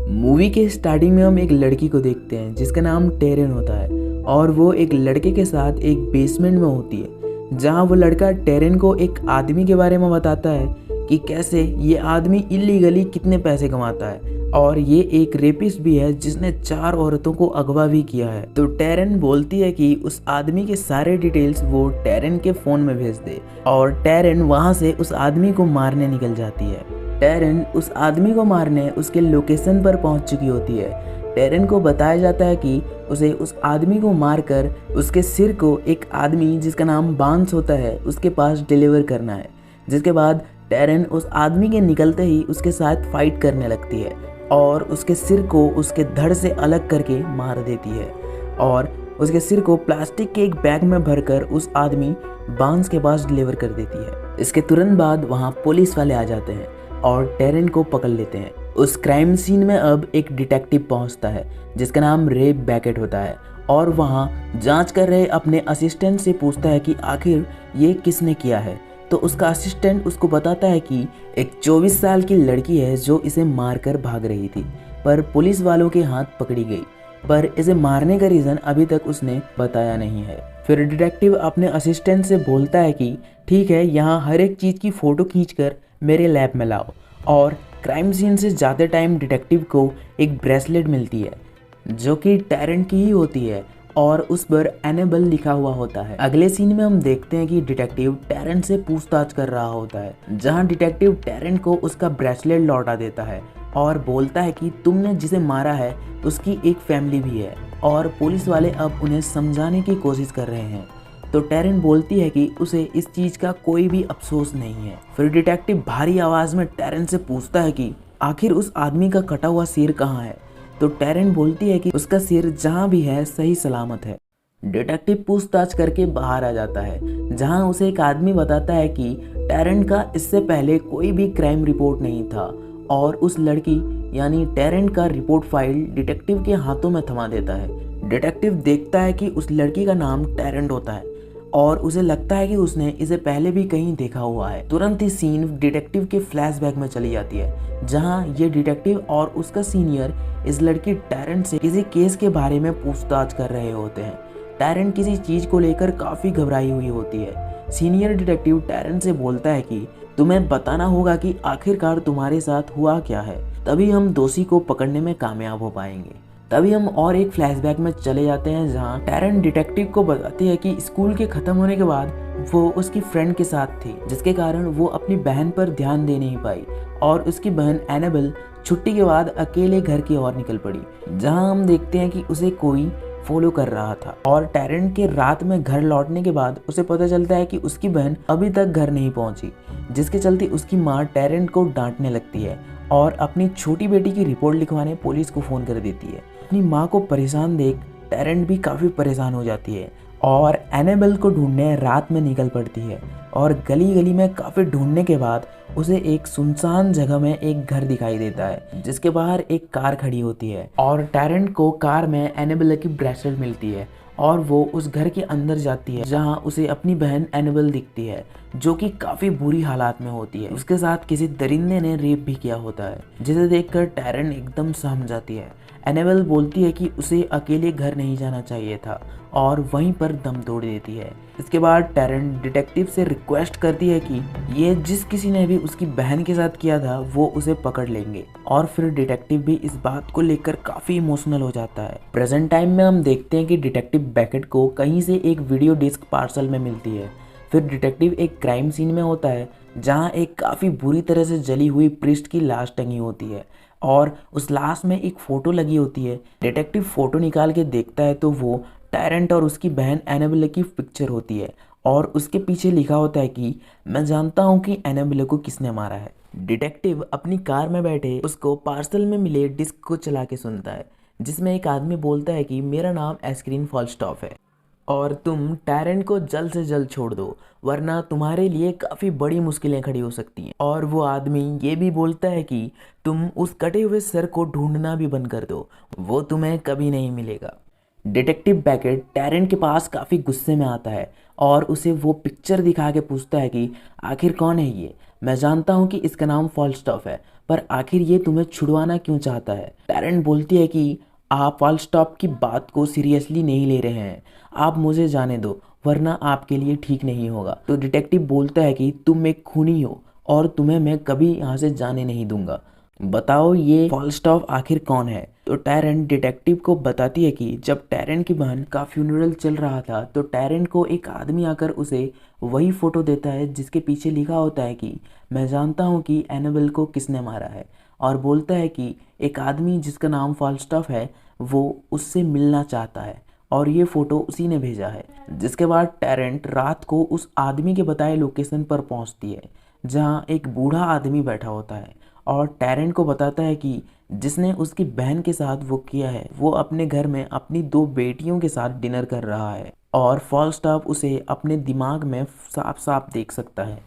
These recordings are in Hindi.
मूवी के स्टार्टिंग में हम एक लड़की को देखते हैं जिसका नाम टेरेन होता है और वो एक लड़के के साथ एक बेसमेंट में होती है, जहाँ वो लड़का टेरेन को एक आदमी के बारे में बताता है कि कैसे ये आदमी इलीगली कितने पैसे कमाता है और ये एक रेपिस्ट भी है जिसने 4 औरतों को अगवा भी किया है। तो टेरेन बोलती है कि उस आदमी के सारे डिटेल्स वो टेरेन के फ़ोन में भेज दे और टेरेन वहाँ से उस आदमी को मारने निकल जाती है। टेरेन उस आदमी को मारने उसके लोकेशन पर पहुंच चुकी होती है। टेरेन को बताया जाता है कि उसे उस आदमी को मारकर उसके सिर को एक आदमी जिसका नाम बांस होता है उसके पास डिलीवर करना है। जिसके बाद टेरेन उस आदमी के निकलते ही उसके साथ फाइट करने लगती है और उसके सिर को उसके धड़ से अलग करके मार देती है और उसके सिर को प्लास्टिक के एक बैग में भरकर उस आदमी बांस के पास डिलीवर कर देती है। इसके तुरंत बाद वहाँ पुलिस वाले आ जाते हैं और टेरेन को पकड़ लेते हैं। उस क्राइम सीन में अब एक डिटेक्टिव पहुंचता है जिसका नाम रे बैकेट होता है और वहां जांच कर रहे अपने असिस्टेंट से पूछता है कि आखिर ये किसने किया है। तो उसका असिस्टेंट उसको बताता है कि एक 24 साल की लड़की है जो इसे मारकर भाग रही थी, पर पुलिस वालों के हाथ पकड़ी गई, पर इसे मारने का रीज़न अभी तक उसने बताया नहीं है। फिर डिटेक्टिव अपने असिस्टेंट से बोलता है कि ठीक है, यहाँ हर एक चीज़ की फ़ोटो खींचकर मेरे लैब में लाओ। और क्राइम सीन से जाते टाइम डिटेक्टिव को एक ब्रेसलेट मिलती है जो कि टेरेन की ही होती है और उस पर एनेबल लिखा हुआ होता है। अगले सीन में हम देखते हैं कि डिटेक्टिव टेरेन से पूछताछ कर रहा होता है, जहां डिटेक्टिव टेरेन को उसका ब्रेसलेट लौटा देता है और बोलता है कि तुमने जिसे मारा है उसकी एक फैमिली भी है और पुलिस वाले अब उन्हें समझाने की कोशिश कर रहे हैं। तो टेरेन बोलती है कि उसे इस चीज़ का कोई भी अफसोस नहीं है। फिर डिटेक्टिव भारी आवाज़ में टेरेन से पूछता है कि आखिर उस आदमी का कटा हुआ सिर कहाँ है। तो टेरेन बोलती है कि उसका सिर जहाँ भी है सही सलामत है। डिटेक्टिव पूछताछ करके बाहर आ जाता है, जहाँ उसे एक आदमी बताता है कि टेरेन का इससे पहले कोई भी क्राइम रिपोर्ट नहीं था और उस लड़की यानी टेरेन का रिपोर्ट फाइल डिटेक्टिव के हाथों में थमा देता है। डिटेक्टिव देखता है कि उस लड़की का नाम टेरेन होता है और उसे लगता है कि उसने इसे पहले भी कहीं देखा हुआ है। तुरंत ही सीन डिटेक्टिव के फ्लैशबैक में चली जाती है, जहां ये डिटेक्टिव और उसका सीनियर इस लड़की टेरेन से किसी केस के बारे में पूछताछ कर रहे होते हैं। टेरेन किसी चीज को लेकर काफी घबराई हुई होती है। सीनियर डिटेक्टिव टेरेन से बोलता है कि तुम्हें बताना होगा कि आखिरकार तुम्हारे साथ हुआ क्या है, तभी हम दोषी को पकड़ने में कामयाब हो पाएंगे। तभी हम और एक फ्लैशबैक में चले जाते हैं, जहां टेरेन डिटेक्टिव को बताती है कि स्कूल के खत्म होने के बाद वो उसकी फ्रेंड के साथ थी, जिसके कारण वो अपनी बहन पर ध्यान दे नहीं पाई और उसकी बहन एनेबल छुट्टी के बाद अकेले घर की ओर निकल पड़ी, जहां हम देखते हैं कि उसे कोई फॉलो कर रहा था। और टेरेन के रात में घर लौटने के बाद उसे पता चलता है कि उसकी बहन अभी तक घर नहीं पहुंची, जिसके चलते उसकी माँ टेरेन को डांटने लगती है और अपनी छोटी बेटी की रिपोर्ट लिखवाने पुलिस को फ़ोन कर देती है। अपनी माँ को परेशान देख टेरेन भी काफ़ी परेशान हो जाती है और एनेबल को ढूंढने रात में निकल पड़ती है और गली गली में काफ़ी ढूंढने के बाद उसे एक सुनसान जगह में एक घर दिखाई देता है, जिसके बाहर एक कार खड़ी होती है और टेरेन को कार में एनेबल की ब्रेसलेट मिलती है और वो उस घर के अंदर जाती है, जहां उसे अपनी बहन एनेबल दिखती है जो कि काफ़ी बुरी हालात में होती है। उसके साथ किसी दरिंदे ने रेप भी किया होता है, जिसे देखकर टेरेन एकदम सहम जाती है। एनेबल बोलती है कि उसे अकेले घर नहीं जाना चाहिए था और वहीं पर दम तोड़ देती है। इसके बाद टेरेन डिटेक्टिव से रिक्वेस्ट करती है कि ये जिस किसी ने भी उसकी बहन के साथ किया था वो उसे पकड़ लेंगे और फिर डिटेक्टिव भी इस बात को लेकर काफ़ी इमोशनल हो जाता है। प्रेजेंट टाइम में हम देखते हैं कि डिटेक्टिव बैकेट को कहीं से एक वीडियो डिस्क पार्सल में मिलती है। फिर डिटेक्टिव एक क्राइम सीन में होता है, जहाँ एक काफ़ी बुरी तरह से जली हुई प्रिस्ट की लाश टंगी होती है और उस लाश में एक फ़ोटो लगी होती है। डिटेक्टिव फ़ोटो निकाल के देखता है तो वो टेरेंट और उसकी बहन एनेबल की पिक्चर होती है और उसके पीछे लिखा होता है कि मैं जानता हूँ कि एनेबल को किसने मारा है। डिटेक्टिव अपनी कार में बैठे उसको पार्सल में मिले डिस्क को चला के सुनता है, जिसमें एक आदमी बोलता है कि मेरा नाम एस्क्रीन फॉलस्टॉफ है और तुम टेरेंट को जल्द से जल्द छोड़ दो, वरना तुम्हारे लिए काफ़ी बड़ी मुश्किलें खड़ी हो सकती हैं। और वो आदमी ये भी बोलता है कि तुम उस कटे हुए सर को ढूंढना भी बंद कर दो, वो तुम्हें कभी नहीं मिलेगा। डिटेक्टिव बैकेट टेरेंट के पास काफ़ी गुस्से में आता है और उसे वो पिक्चर दिखा के पूछता है कि आखिर कौन है ये, मैं जानता हूँ कि इसका नाम फॉल्स्टॉप है, पर आखिर ये तुम्हें छुड़वाना क्यों चाहता है? टैरेंट बोलती है कि आप फॉल्स्टॉप की बात को सीरियसली नहीं ले रहे हैं। आप मुझे जाने दो, वरना आपके लिए ठीक नहीं होगा। तो डिटेक्टिव बोलता है कि तुम एक खूनी हो और तुम्हें मैं कभी यहाँ से जाने नहीं दूंगा। बताओ ये फॉल्स्टॉप आखिर कौन है? तो टैरेंट डिटेक्टिव को बताती है कि जब टैरेंट की बहन का फ्यूनरल चल रहा था तो टैरेंट को एक आदमी आकर उसे वही फोटो देता है जिसके पीछे लिखा होता है कि मैं जानता हूँ कि एनाबेल को किसने मारा है, और बोलता है कि एक आदमी जिसका नाम फॉल्स्टॉप है वो उससे मिलना चाहता है और ये फ़ोटो उसी ने भेजा है। जिसके बाद टैरेंट रात को उस आदमी के बताए लोकेशन पर पहुंचती है जहां एक बूढ़ा आदमी बैठा होता है, और टैरेंट को बताता है कि जिसने उसकी बहन के साथ वो किया है वो अपने घर में अपनी 2 बेटियों के साथ डिनर कर रहा है, और फॉल्स्टॉप उसे अपने दिमाग में साफ साफ देख सकता है।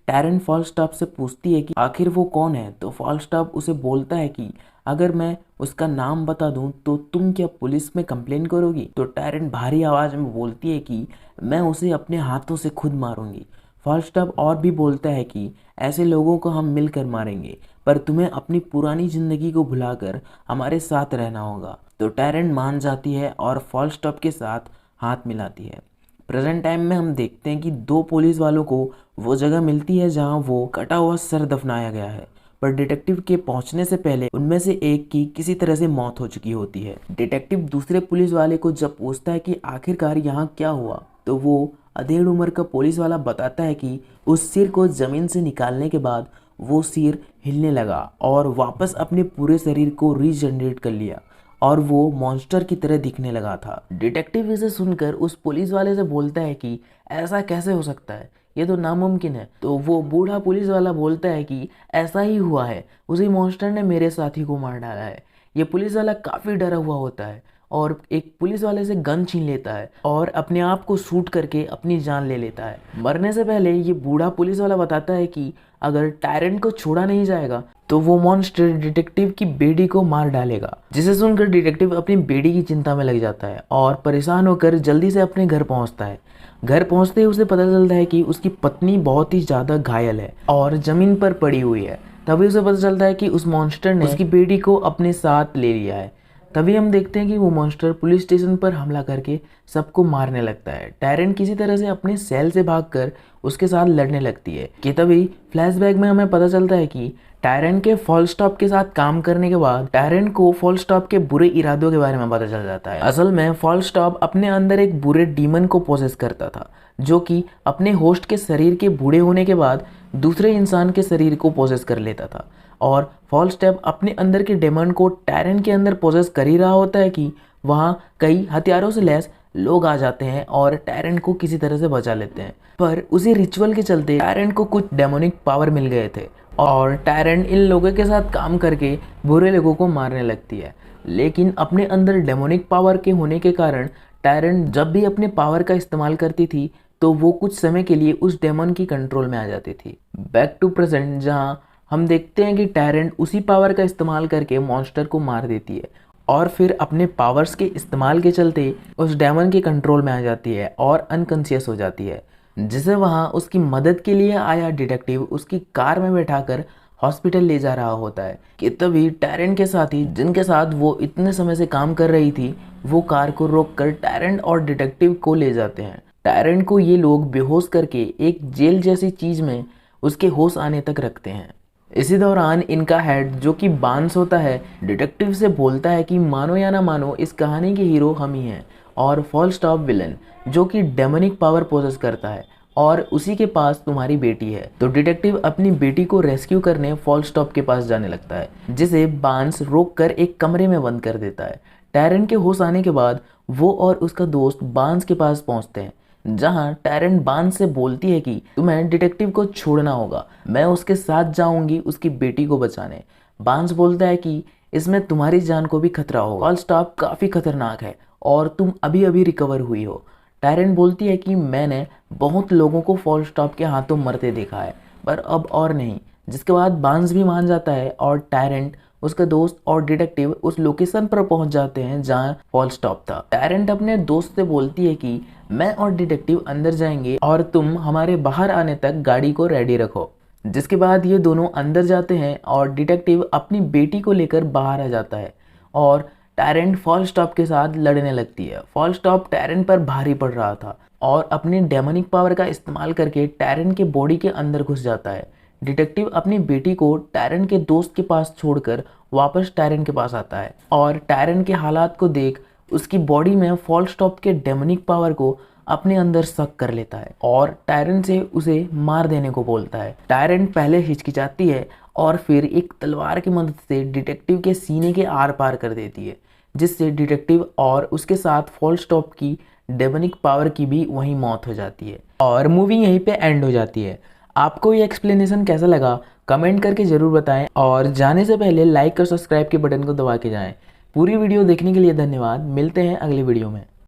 टैरेंट फॉल्स्टॉप से पूछती है कि आखिर वो कौन है, तो फॉल्स्टॉप उसे बोलता है कि अगर मैं उसका नाम बता दूं तो तुम क्या पुलिस में कंप्लेन करोगी? तो टैरेंट भारी आवाज़ में बोलती है कि मैं उसे अपने हाथों से खुद मारूंगी। फॉल्स्टॉप और भी बोलता है कि ऐसे लोगों को हम मिलकर मारेंगे, पर तुम्हें अपनी पुरानी ज़िंदगी को भुलाकर हमारे साथ रहना होगा। तो टैरेंट मान जाती है और फॉल्स्टॉप के साथ हाथ मिलाती है। प्रेजेंट टाइम में हम देखते हैं कि 2 पुलिस वालों को वो जगह मिलती है जहां वो कटा हुआ सर दफनाया गया है, पर डिटेक्टिव के पहुंचने से पहले उनमें से एक की किसी तरह से मौत हो चुकी होती है। डिटेक्टिव दूसरे पुलिस वाले को जब पूछता है कि आखिरकार यहाँ क्या हुआ, तो वो अधेड़ उम्र का पुलिस वाला बताता है कि उस सिर को जमीन से निकालने के बाद वो सिर हिलने लगा और वापस अपने पूरे शरीर को रीजनरेट कर लिया और वो मॉन्स्टर की तरह दिखने लगा था। डिटेक्टिव इसे सुनकर उस पुलिस वाले से बोलता है कि ऐसा कैसे हो सकता है, ये तो नामुमकिन है। तो वो बूढ़ा पुलिस वाला बोलता है कि ऐसा ही हुआ है, उसी मॉन्स्टर ने मेरे साथी को मार डाला है। ये पुलिस वाला काफ़ी डरा हुआ होता है और एक पुलिस वाले से गन छीन लेता है और अपने आप को शूट करके अपनी जान ले लेता है। मरने से पहले ये बूढ़ा पुलिस वाला बताता है कि अगर टैरेंट को छोड़ा नहीं जाएगा तो वो मॉन्स्टर डिटेक्टिव की बेटी को मार डालेगा। जिसे सुनकर डिटेक्टिव अपनी बेटी की चिंता में लग जाता है और परेशान होकर जल्दी से अपने घर पहुंचता है। घर पहुंचते ही उसे पता चलता है कि उसकी पत्नी बहुत ही ज़्यादा घायल है और ज़मीन पर पड़ी हुई है। तभी उसे पता चलता है कि उस मॉन्स्टर ने उसकी बेटी को अपने साथ ले लिया है। तभी हम देखते हैं कि वो मॉन्स्टर पुलिस स्टेशन पर हमला करके सबको मारने लगता है। टैरेंट किसी तरह से अपने सेल से भागकर उसके साथ लड़ने लगती है कि तभी फ्लैशबैक में हमें पता चलता है कि टैरेंट के फॉल्स्टॉप के साथ काम करने के बाद टैरेंट को फॉल्स्टॉप के बुरे इरादों के बारे में पता चल जाता है। असल में फॉल्स्टॉप अपने अंदर एक बुरे डीमन को पोसेस करता था जो कि अपने होस्ट के शरीर के बूढ़े होने के बाद दूसरे इंसान के शरीर को पोसेस कर लेता था, और फॉल्स्टॉप अपने अंदर के डेमन को टैरेंट के अंदर पोसेस कर ही रहा होता है कि वहाँ कई हथियारों से लैस लोग आ जाते हैं और टैरेंट को किसी तरह से बचा लेते हैं। पर उसी रिचुअल के चलते टैरेंट को कुछ डेमोनिक पावर मिल गए थे और टैरेंट इन लोगों के साथ काम करके बुरे लोगों को मारने लगती है। लेकिन अपने अंदर डेमोनिक पावर के होने के कारण टैरेंट जब भी अपने पावर का इस्तेमाल करती थी तो वो कुछ समय के लिए उस डेमन की कंट्रोल में आ जाती थी। बैक टू प्रेजेंट, जहाँ हम देखते हैं कि टैरेंट उसी पावर का इस्तेमाल करके मॉन्स्टर को मार देती है और फिर अपने पावर्स के इस्तेमाल के चलते उस डेमन के कंट्रोल में आ जाती है और अनकॉन्शियस हो जाती है, जिसे वहाँ उसकी मदद के लिए आया डिटेक्टिव उसकी कार में बैठाकर हॉस्पिटल ले जा रहा होता है कि तभी टैरेंट के साथी जिनके साथ वो इतने समय से काम कर रही थी वो कार को रोककर टैरेंट और डिटेक्टिव को ले जाते हैं। टैरेंट को ये लोग बेहोश करके एक जेल जैसी चीज में उसके होश आने तक रखते हैं। इसी दौरान इनका हेड जो कि बांस होता है डिटेक्टिव से बोलता है कि मानो या ना मानो इस कहानी के हीरो हम ही हैं, और फॉल्स्टॉप विलन जो कि डेमोनिक पावर पोजेस करता है और उसी के पास तुम्हारी बेटी है। तो डिटेक्टिव अपनी बेटी को रेस्क्यू करने फॉल्स्टॉप के पास जाने लगता है, जिसे बांस रोक कर एक कमरे में बंद कर देता है। टैरेंट के होश आने के बाद वो और उसका दोस्त बांस के पास पहुंचते हैं, जहां टैरेंट बांस से बोलती है कि तुम्हें डिटेक्टिव को छोड़ना होगा, मैं उसके साथ जाऊंगी उसकी बेटी को बचाने। बांस बोलता है कि इसमें तुम्हारी जान को भी खतरा होगा, फॉल्स्टॉप काफ़ी खतरनाक है और तुम अभी अभी रिकवर हुई हो। टैरेंट बोलती है कि मैंने बहुत लोगों को फॉल्स्टॉप के हाथों मरते देखा है, पर अब और नहीं। जिसके बाद बांस भी मान जाता है और टैरेंट, उसका दोस्त और डिटेक्टिव उस लोकेशन पर पहुंच जाते हैं जहां फॉल्स्टॉप था। टैरेंट अपने दोस्त से बोलती है कि मैं और डिटेक्टिव अंदर जाएंगे और तुम हमारे बाहर आने तक गाड़ी को रेडी रखो। जिसके बाद ये दोनों अंदर जाते हैं और डिटेक्टिव अपनी बेटी को लेकर बाहर आ जाता है और टायरेंट फॉलस्टॉप के साथ लड़ने लगती है। फॉलस्टॉप टायरेंट पर भारी पड़ रहा था और अपनी डेमोनिक पावर का इस्तेमाल करके टायरेंट के बॉडी के अंदर घुस जाता है। डिटेक्टिव अपनी बेटी को टायरेंट के दोस्त के पास छोड़कर वापस टायरेंट के पास आता है और टायरेंट के हालात को देख उसकी बॉडी में फॉलस्टॉप के डेमोनिक पावर को अपने अंदर सक कर लेता है और टायरेंट से उसे मार देने को बोलता है। टायरेंट पहले हिचकिचाती है और फिर एक तलवार की मदद से डिटेक्टिव के सीने के आर पार कर देती है, जिससे डिटेक्टिव और उसके साथ फॉलस्टॉप की डेमोनिक पावर की भी वहीं मौत हो जाती है और मूवी यहीं पे एंड हो जाती है। आपको ये एक्सप्लेनेशन कैसा लगा कमेंट करके ज़रूर बताएं और जाने से पहले लाइक और सब्सक्राइब के बटन को दबा के जाएं। पूरी वीडियो देखने के लिए धन्यवाद। मिलते हैं अगली वीडियो में।